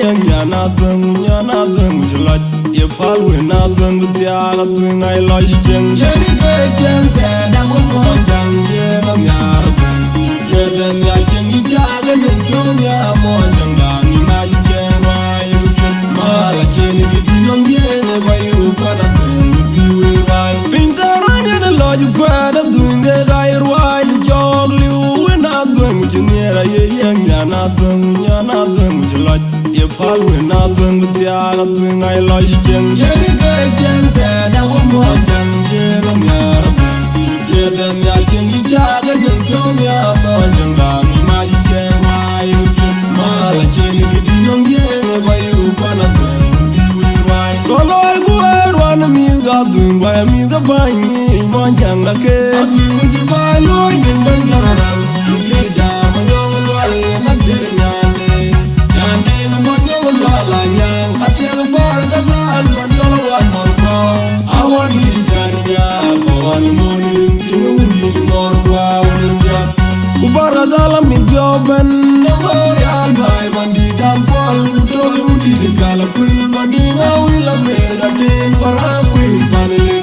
Yana dung julat ye palu na dung dia la dung ai lo jeng ye ni ke jeng te da mo mo jang ye ma nyar ye den ya jeng ji ja ga nen kyo ya mo jang da ni ma jeng wa yu ma la chen ni di long ye ba yu pa da dung bi we wa pinta ran ye na lo ju kwa da dung ge ga ir wa di jog liu we na dung ji ne ra ye yang yana dung julat ye palu na dung dia la dung ai lo jeng ye ni ke jeng te da mo mo jang ye ma nyar ye den ya jeng ji ja ga nen kyo ya mo jang da ni ma jeng wa yu ma la chen ni di long ye ba yu pa na dung bi we wa lo lo gu wa na mi ga dung wa mi ga ba ni mo jang da ke dung ji ba lo ni ban ga ra le ja ma nyong lo le na te nya la nyang atel bar ga zal ban yo wan mor ko awani janya ko wan monin kinuni mor ko awani ja ku bar ga zal mi joben ko yal bay bandi dam pol to udi de kala kuin bandi ngawi la mer ga ten para kuin panele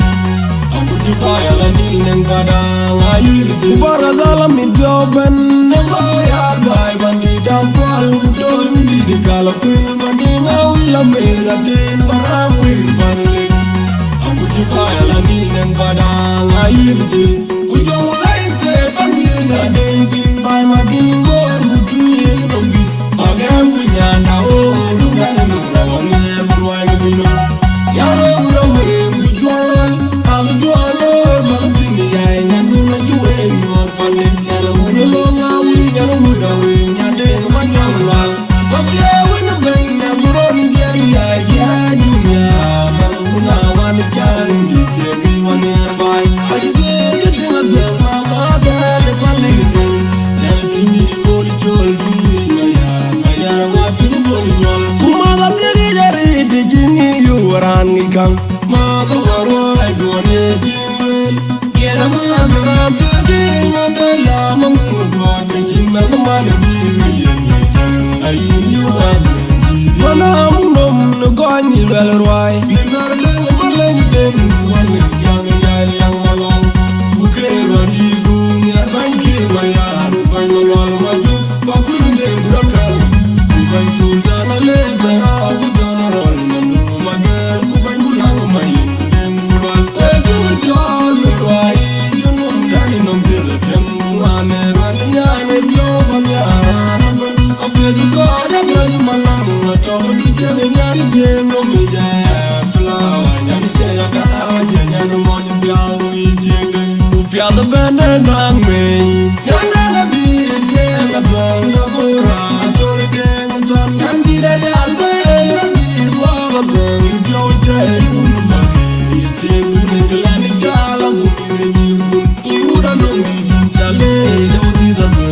aku juba ya la ni neng bada ngayi ku bar ga zal mi joben ko yal bay bandi dam pol to udi de kala kuin la mer ga ten para wir panele aku juba ya la ni neng bada ngayi ku jo la iste bangi na den tin bai ma din gor ku tuye dom bi agam ku nya na o lu ga na ra wa ni burwa ni no ya ro we ku jo al jo lo ma tin ya nya nu na ju we no panle ya ro lo nga wi ya ro ra we nya de ma nya la wa ke we na ben nya ro ni ya dunia maluna wan chan ni te gi wan bai hadi de de de mama da le pale ni ya tini boli chol bi ya wa bi boli nyol kuma ga te gi jari de jini yu ran ni kang ma ga waro ai go ne jimel ya ma ga te gi ma da la mang go de jin ma ga ma ni ya ai yu wa wana amnom no gani lel roi binar le male den wan yang yang malong buke rani dunya banki mayar ban lol maju bakul de burakal ku ban sultan le tara bu general manu magar ku ban bulang mai den bural e ju jol roi junum dani nom tel tem ane ran ya ne bio ban ya ape di ko da ban malang to du che nya ni je no mi ja flower nya ni che ya da je nya no mo ni bia wi je de u pia da ben nang me ya na la bi je la bon da go ra to de ngan tan ji de al be ra di wa ga de bio je u ma ke je u de la ni cha la ku mi ni u da no mi din cha le do di da be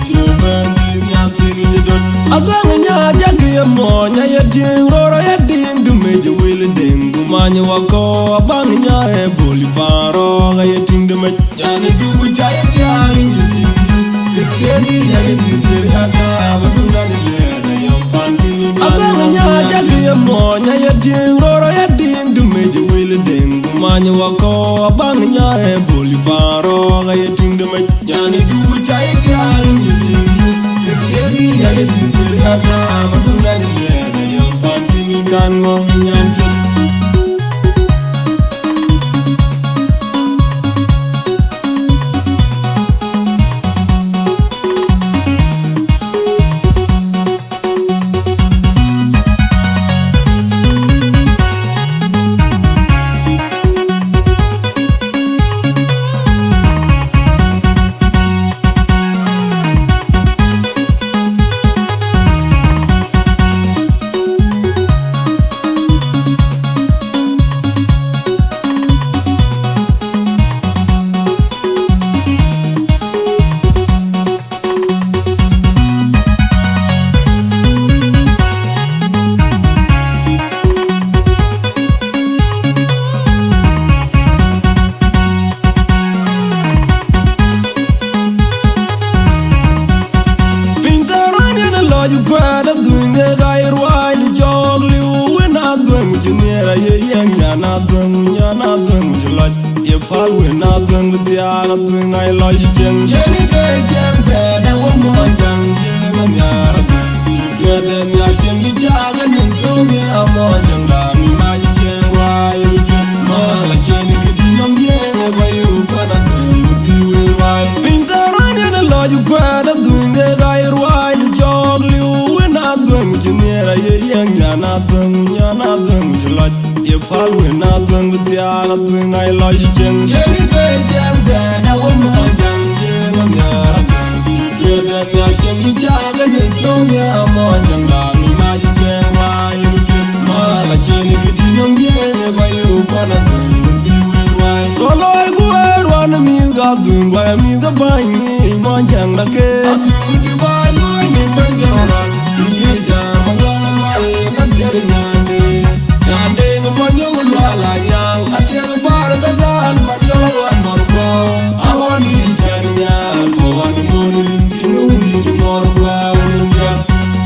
je ben ni nya ti ni do azang nya ja ke mo nya ye ding ro ye ding du me je wil ding gu ma nya wa ko abang nya e boli paro ga ye ting de me ya ni du ja ye ta ni di ke ke ni ya ye di je ha da ba du da ni le da yam pan ti ni azang nya ja ke mo nya ye ding ro ye ding du me je wil ding gu ma nya wa ko abang nya e boli paro ga ye ting de me ya ni du ja ye ta ni di ya ye di je ha da ba du da ni le da yam pan ti ni kan ngong nyam kwada dunge gair wide jogli we na dung jinera ye ya na dung jloj ye fal we na dung dia na dung ai lo jeng jeni ke jeng te da wo mo jang jeng nyar ye de nyar jeng ji jaga nin ko ye amo jang da mi ma jeng wai ma la jeni ke di nom ye ba yu kwada dung bi we wai pintaran ye na lo ju kwada dunge gair wide jogli we na dung jinera ye na dung jloj ye fal we na dung dia na dung ai lo jeng jeni ke jeng te da wo mo jang jeng nyar ye de nyar jeng ji jaga nin ko ye amo jang da mi ma jeng wai ma la jeni ke di nom ye ba yu kwada dung bi we wai lo lo ku ro na mi ga dung wa mi ga ba ni mo jang da ke tu ba lo ni ban jang ra ni ja ma ga ma le ka ter nyande nyande mo nyong lo la nyang atel bar ka zan ma jo an mor ko awani chanya ko an mon kinu ni mor ko awnya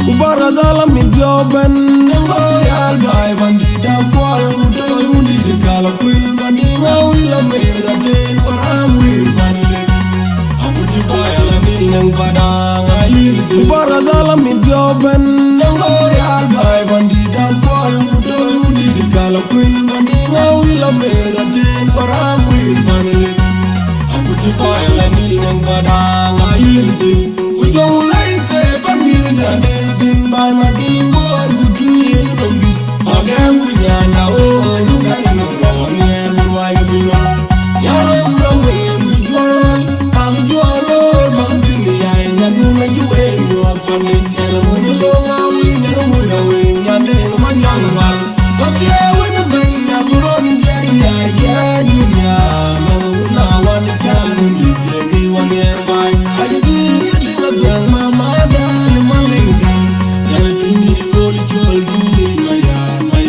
ku bar ka zala mi jo ben ngo yal bai bandi da ko lu to yundi de kala ku bandi ngawi la me ga te param wir bandi aku ji bai la mi nang padang ayil ku bar ka zala mi jo ben ngo yal bai bandi da ko lu to yundi de kala ku bandi ngawi la me ga te param wir bandi aku ji bai la mi nang padang ayil ji ku jo lai se bandi da ne tin bai ma di mor ku tu ye dom bi agam ku nya na o lu ga ni ro ni lu wai bi no ya ro ro we mi jo pa jo ro ma di ni ya nya du na ju e yo pa ni ya ro ni lo nga wi ni ro mu na we nya de ma nya nga ko te we na ben nya du ro ni ya ya ni ya ma na wa ni cha lu ni te gi wa ni er bai ha di ni ga de ma ma da ni ma le ni ya ti ni bol chol bi ma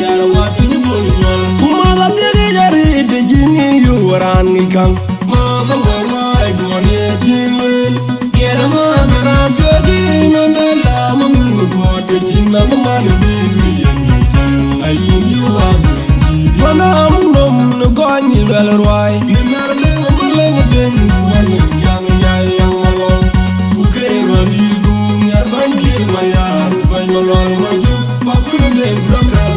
ya ra wa ti ni bol nyol kuma ga te gi jari te ji ni yu ran ni kang ma ga wa mai go ni ji mel ya ra ma ga ra te gi na na la ma mu go te ji na ma ni bi ye ni chen ai yu wa ji wana am nom no go ni le roi ni mer le ma le de wa ni yang ya yang lo ku ke ro ni du nyar ban ki ma ya ban lo ma ju pa ku de brakal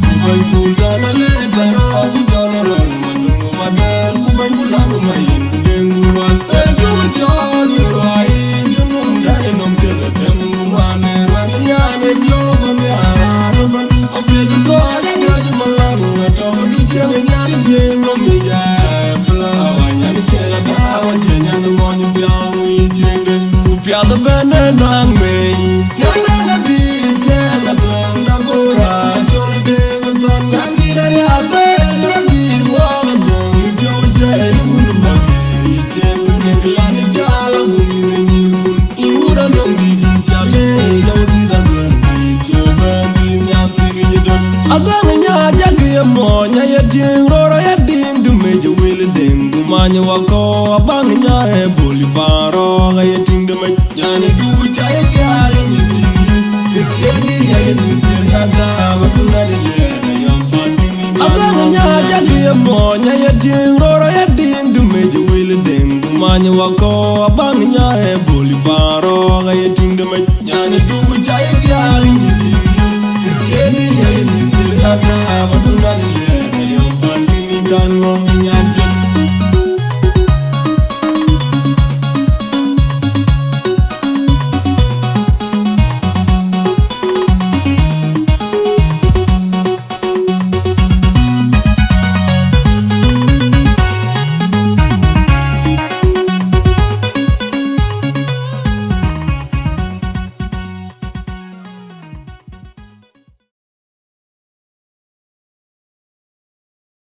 ku ban sultan le taro ku jona ro ma du ma de ku ban ku la ma yin ku de ngurwan e ju jo ni roi ju nu da de nom te de tem ma ne ra ni ya ne blo ko mi ara ro ban o be du go da de ma la no to du che me nya ni je no mi ja fla wa nya ni che la da wa che nya no mo ni bia wi che de ku pia da ben nang me ya na ga bi che la don da go ra cho ni de ton yang di da ya be ra di wa do ni bio che ku ni ma ki che ku ni kla ni cha la ku ni ni ku i u da no di di cha le do di da ben di che be di nya ti gi do azan nya ja ki mo nya ye ding ro ro ye ding du me je wil ding du ma nya wa ko abang nya e boli paro ga ye ding du me nya ni du cha ye cha le ni di ke che ni ya ye du che ga da ma tu na le da yam pa ni azan nya ja ki mo nya ye ding ro ro ye ding du me je wil ding du ma nya wa ko abang nya e boli paro ga ye